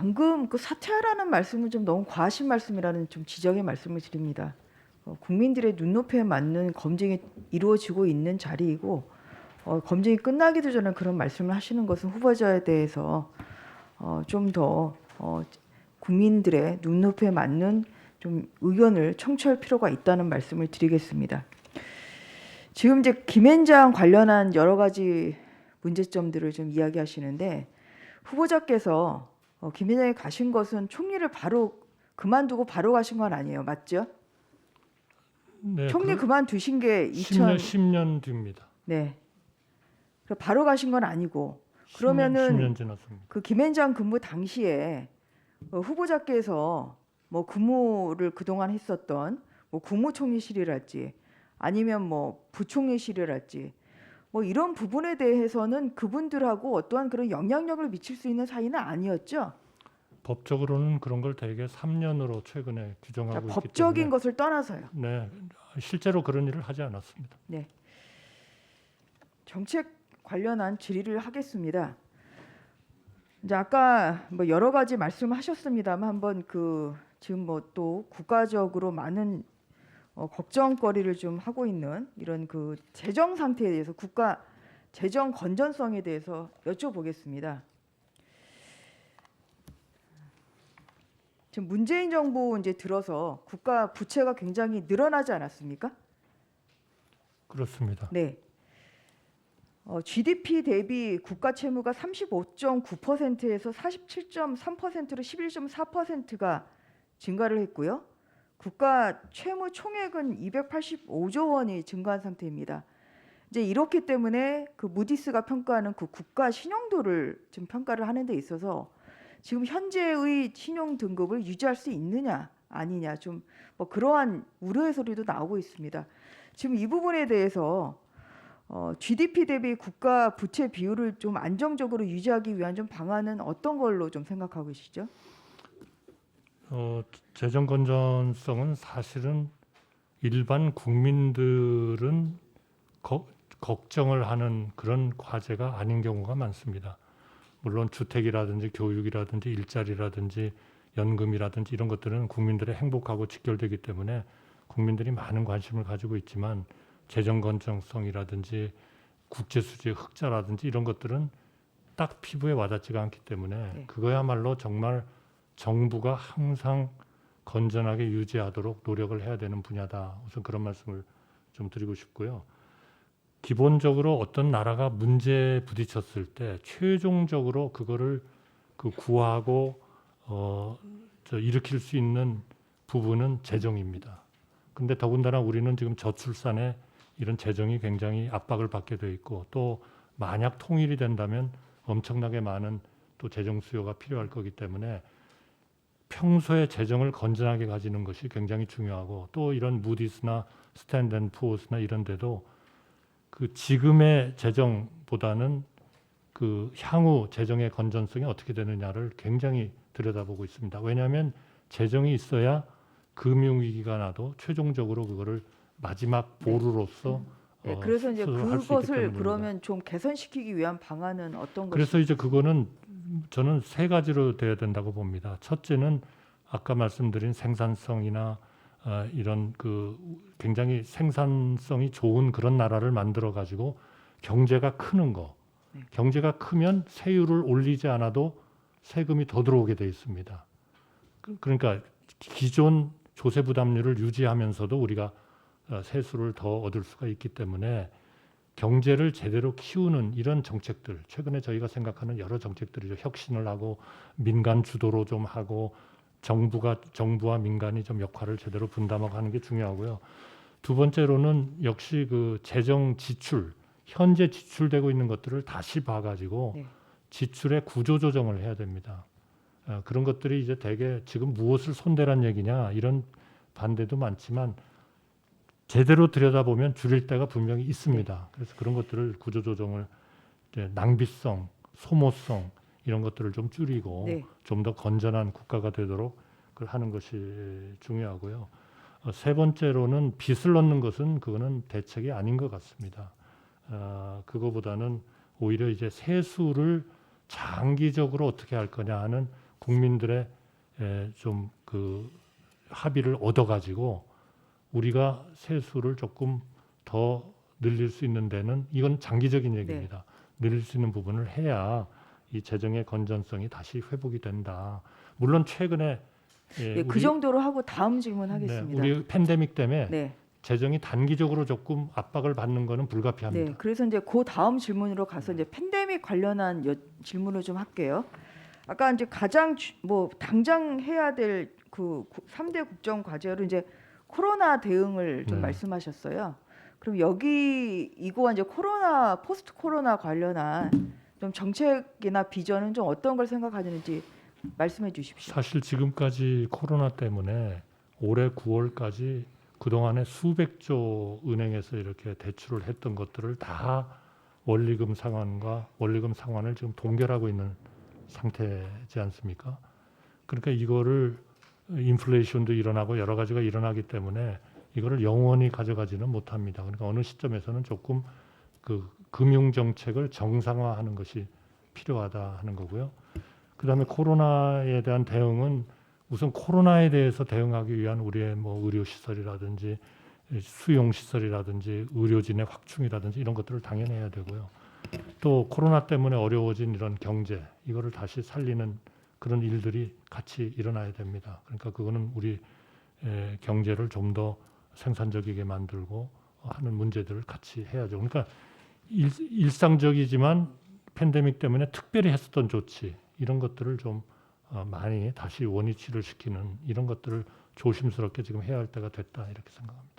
방금 그 사퇴하라는 말씀은 좀 너무 과하신 말씀이라는 좀 지적의 말씀을 드립니다. 국민들의 눈높이에 맞는 검증이 이루어지고 있는 자리이고 검증이 끝나기도 전에 그런 말씀을 하시는 것은 후보자에 대해서 좀 더 국민들의 눈높이에 맞는 좀 의견을 청취할 필요가 있다는 말씀을 드리겠습니다. 지금 이제 김앤장 관련한 여러 가지 문제점들을 좀 이야기하시는데 후보자께서 김앤장에 가신 것은 총리를 바로 그만두고 바로 가신 건 아니에요, 맞죠? 네, 총리 그만두신 게 10년 뒤입니다. 네. 바로 가신 건 아니고 10년 그러면은 지났습니다. 그 김앤장 근무 당시에 후보자께서 뭐 근무를 그동안 했었던 뭐 국무총리실이랄지 아니면 뭐 부총리실이랄지 뭐 이런 부분에 대해서는 그분들하고 어떠한 그런 영향력을 미칠 수 있는 사이는 아니었죠. 법적으로는 그런 걸 대개 3년으로 최근에 규정하고 그러니까 있기 법적인 때문에 것을 떠나서요. 네, 실제로 그런 일을 하지 않았습니다. 네. 정책 관련한 질의를 하겠습니다. 이제 아까 뭐 여러 가지 말씀하셨습니다만 한번 그 지금 뭐 또 국가적으로 많은 걱정거리를 좀 하고 있는 이런 그 재정 상태에 대해서 국가 재정 건전성에 대해서 여쭤보겠습니다. 지금 문재인 정부 이제 들어서 국가 부채가 굉장히 늘어나지 않았습니까? 그렇습니다. 네. GDP 대비 국가 채무가 35.9%에서 47.3%로 11.4%가 증가를 했고요. 국가 채무 총액은 285조 원이 증가한 상태입니다. 이제 이렇기 때문에 그 무디스가 평가하는 그 국가 신용도를 지금 평가를 하는 데 있어서 지금 현재의 신용 등급을 유지할 수 있느냐 아니냐 좀 뭐 그러한 우려의 소리도 나오고 있습니다. 지금 이 부분에 대해서 GDP 대비 국가 부채 비율을 좀 안정적으로 유지하기 위한 좀 방안은 어떤 걸로 좀 생각하고 계시죠? 재정 건전성은 사실은 일반 국민들은 걱정을 하는 그런 과제가 아닌 경우가 많습니다. 물론 주택이라든지 교육이라든지 일자리라든지 연금이라든지 이런 것들은 국민들의 행복하고 직결되기 때문에 국민들이 많은 관심을 가지고 있지만 재정 건전성이라든지 국제 수지 흑자라든지 이런 것들은 딱 피부에 와닿지가 않기 때문에 네. 그거야말로 정말 정부가 항상 건전하게 유지하도록 노력을 해야 되는 분야다. 우선 그런 말씀을 좀 드리고 싶고요. 기본적으로 어떤 나라가 문제에 부딪혔을 때 최종적으로 그거를 구하고 일으킬 수 있는 부분은 재정입니다. 근데 더군다나 우리는 지금 저출산에 이런 재정이 굉장히 압박을 받게 돼 있고 또 만약 통일이 된다면 엄청나게 많은 또 재정 수요가 필요할 거기 때문에 평소에 재정을 건전하게 가지는 것이 굉장히 중요하고 또 이런 무디스나 스탠드앤푸어스나 이런 데도 그 지금의 재정보다는 그 향후 재정의 건전성이 어떻게 되느냐를 굉장히 들여다보고 있습니다. 왜냐하면 재정이 있어야 금융위기가 나도 최종적으로 그거를 마지막 보루로서 네, 그래서 이제 수술할 수 있기 그것을 때문입니다. 그러면 좀 개선시키기 위한 방안은 어떤 그래서 것이? 이제 그거는 저는 세 가지로 돼야 된다고 봅니다. 첫째는 아까 말씀드린 생산성이나 이런 그 굉장히 생산성이 좋은 그런 나라를 만들어 가지고 경제가 크는 거. 네. 경제가 크면 세율을 올리지 않아도 세금이 더 들어오게 돼 있습니다. 그러니까 기존 조세 부담률을 유지하면서도 우리가 세수를 더 얻을 수가 있기 때문에 경제를 제대로 키우는 이런 정책들, 최근에 저희가 생각하는 여러 정책들이죠. 혁신을 하고 민간 주도로 좀 하고 정부와 민간이 좀 역할을 제대로 분담하고 하는 게 중요하고요. 두 번째로는 역시 그 재정 지출, 현재 지출되고 있는 것들을 다시 봐가지고 네. 지출의 구조 조정을 해야 됩니다. 그런 것들이 이제 대개 지금 무엇을 손대란 얘기냐 이런 반대도 많지만 제대로 들여다보면 줄일 때가 분명히 있습니다. 그래서 그런 것들을 구조 조정을 낭비성, 소모성 이런 것들을 좀 줄이고 네. 좀 더 건전한 국가가 되도록 그걸 하는 것이 중요하고요. 세 번째로는 빚을 넣는 것은 그거는 대책이 아닌 것 같습니다. 그거보다는 오히려 이제 세수를 장기적으로 어떻게 할 거냐 하는 국민들의 좀 그 합의를 얻어가지고 우리가 세수를 조금 더 늘릴 수 있는 데는 이건 장기적인 얘기입니다. 늘릴 수 있는 부분을 해야 이 재정의 건전성이 다시 회복이 된다. 물론 최근에 네, 그 정도로 하고 다음 질문 하겠습니다. 우리 팬데믹 때문에 네. 재정이 단기적으로 조금 압박을 받는 거는 불가피합니다. 네, 그래서 이제 그 다음 질문으로 가서 이제 팬데믹 관련한 질문을 좀 할게요. 아까 이제 가장 뭐 당장 해야 될 그 3대 국정 과제로 이제 코로나 대응을 좀 네. 말씀하셨어요. 그럼 여기 이거와 이제 코로나 포스트 코로나 관련한 좀 정책이나 비전은 좀 어떤 걸 생각하시는지 말씀해 주십시오. 사실 지금까지 코로나 때문에 올해 9월까지 그동안에 수백조 은행에서 이렇게 대출을 했던 것들을 다 원리금 상환을 지금 동결하고 있는 상태지 않습니까? 그러니까 이거를 인플레이션도 일어나고 여러 가지가 일어나기 때문에 이거를 영원히 가져가지는 못합니다. 그러니까 어느 시점에서는 조금 그 금융 정책을 정상화하는 것이 필요하다 하는 거고요. 그다음에 코로나에 대한 대응은 우선 코로나에 대해서 대응하기 위한 우리의 뭐 의료 시설이라든지 수용 시설이라든지 의료진의 확충이라든지 이런 것들을 당연히 해야 되고요. 또 코로나 때문에 어려워진 이런 경제 이거를 다시 살리는 그런 일들이 같이 일어나야 됩니다. 그러니까 그거는 우리 경제를 좀 더 생산적이게 만들고 하는 문제들을 같이 해야죠. 그러니까 일상적이지만 팬데믹 때문에 특별히 했었던 조치 이런 것들을 좀 많이 다시 원위치를 시키는 이런 것들을 조심스럽게 지금 해야 할 때가 됐다 이렇게 생각합니다.